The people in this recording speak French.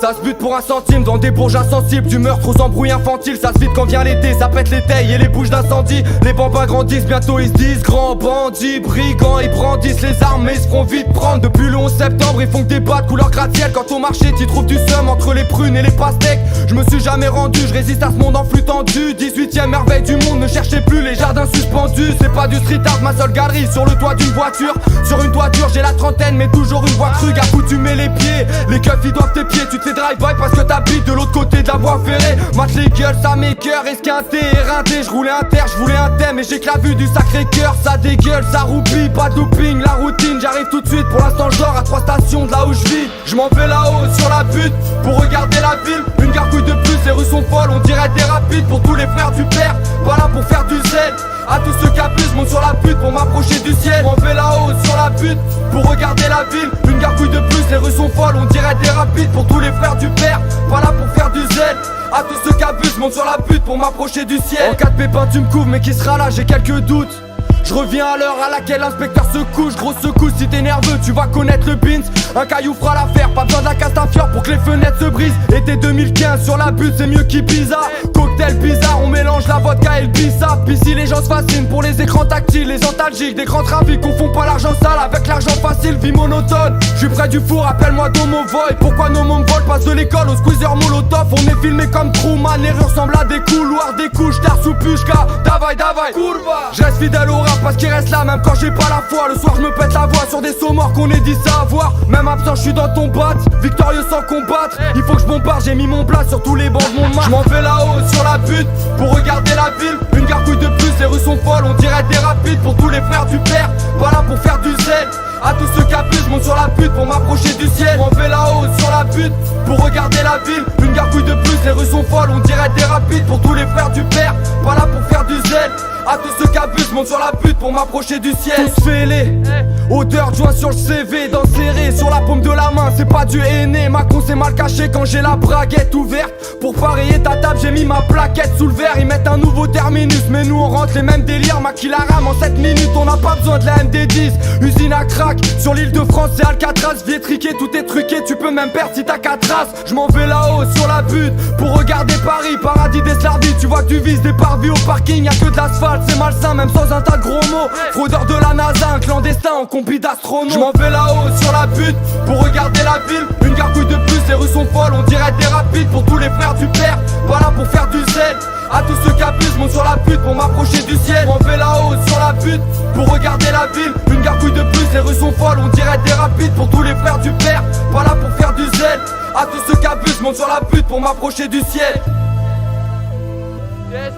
Ça se bute pour un centime dans des bourges insensibles. Du meurtre aux embrouilles infantiles. Ça se vide quand vient l'été, ça pète les tailles et les bouches d'incendie. Les bambins grandissent, bientôt ils se disent grands bandits, brigands. Ils brandissent les armes mais ils se feront vite prendre. Depuis le 11 septembre ils font que des bas de couleur gratte-ciel. Quand au marché t'y trouves du seum entre les prunes et les pastèques. Je me suis jamais rendu, je résiste à ce monde en flux tendu. 18ème merveille du monde, ne cherchez plus les jardins suspendus. C'est pas du street art, ma seule galerie sur le toit d'une voiture. Sur une toiture j'ai la trentaine mais toujours une voix crue. Accoutumé les pieds, les keufs ils doivent tes pieds. Tu te fais drive-by parce que t'habites de l'autre côté de la voie ferrée. Mate les gueules, ça m'écoeure, esquinté, éreinté. Je roulais un terre, je voulais un thème et j'ai que la vue du Sacré-Cœur. Ça dégueule, ça roupille, pas de doping, la routine. J'arrive tout de suite, pour l'instant je dors à 3 stations de là où je vis. Je m'en vais là-haut sur la butte pour regarder la ville. Une gargouille de plus, les rues sont folles, on dirait des rapides. Pour tous les frères du père, pas là pour faire du zèle. À tous ceux qui abusent, monte sur la butte pour m'approcher du ciel. On fait là-haut sur la butte pour regarder la ville. Une gargouille de plus, les rues sont folles, on dirait des rapides. Pour tous les frères du père, pas là pour faire du zèle. À tous ceux qui abusent, monte sur la butte pour m'approcher du ciel. En cas de pépin tu me couvres, mais qui sera là, j'ai quelques doutes. Je reviens à l'heure à laquelle l'inspecteur se couche. Grosse secousse, si t'es nerveux tu vas connaître le Beans. Un caillou fera l'affaire, pas besoin de la Castafiore pour que les fenêtres se brisent. Été 2015 sur la butte c'est mieux qu'Ibiza. Cocktail bizarre, on mélange la vodka et le bissap. Ici les gens se fascinent pour les écrans tactiles. Les antalgiques, des grands trafics, confond pas l'argent sale avec l'argent facile. Vie monotone, je suis près du four, appelle-moi Domo Voy. Pourquoi nos mômes volent, passe de l'école au squeezer molotov. On est filmé comme Truman, les rues ressemblent à des couloirs. Des couches d'art sous pushka, davai davai kurva. Je reste fidèle au rap parce qu'il reste là même quand j'ai pas la foi. Le soir je me pète la voix sur des sauts morts qu'on est dit savoir. Même absent je suis dans ton bat, victorieux sans combattre. Il faut que je bombarde, j'ai mis mon plat sur tous les bancs de mon marque. Je m'en vais là-haut sur la butte pour regarder la ville. Une gargouille de plus, les rues sont folles, on dirait des rapides. Pour tous les frères du père, pas là pour faire du zèle. À tous ceux qui abusent, je monte sur la butte pour m'approcher du ciel. On fait là-haut sur la butte pour regarder la ville. Une gargouille de plus, les rues sont folles, on dirait des rapides. Pour tous les frères du père, pas là pour faire du zèle. À tous ceux qui abusent, je monte sur la butte pour m'approcher du ciel. Tous fêlés, odeur de joint sur le CV, dents serrées sur la paume de la main, c'est pas du henné. Ma con c'est mal caché quand j'ai la braguette ouverte. Pour parier ta table, j'ai mis ma plaquette sous le verre. Ils mettent un nouveau terminus, mais nous on rentre les mêmes délires. Maquille la rame en 7 minutes, on n'a pas besoin de la MD10. Usine à crack, sur l'île de France c'est Alcatraz. Vietriqué, tout est truqué, tu peux même perdre si t'as 4 races. Je m'en vais là-haut sur la butte pour regarder Paris, paradis des slardis. Tu vois que tu vises des parvis au parking, y'a que de l'asphalte. C'est malsain même sans un tas de gros mots. Fraudeur de la NASA, un clandestin en combi d'astronautes. Je m'en vais là-haut sur la butte pour regarder la ville. Une gargouille de plus, les rues sont folles, on dirait des rapides. Pour tous les frères du père, pas là pour faire du zèle. À tous ceux qui abusent, monte sur la butte pour m'approcher du ciel. Je m'en vais là-haut sur la butte pour regarder la ville. Une gargouille de plus, les rues sont folles, on dirait des rapides. Pour tous les frères du père, pas là pour faire du zèle. À tous ceux qui abusent, monte sur la butte pour m'approcher du ciel. Yes,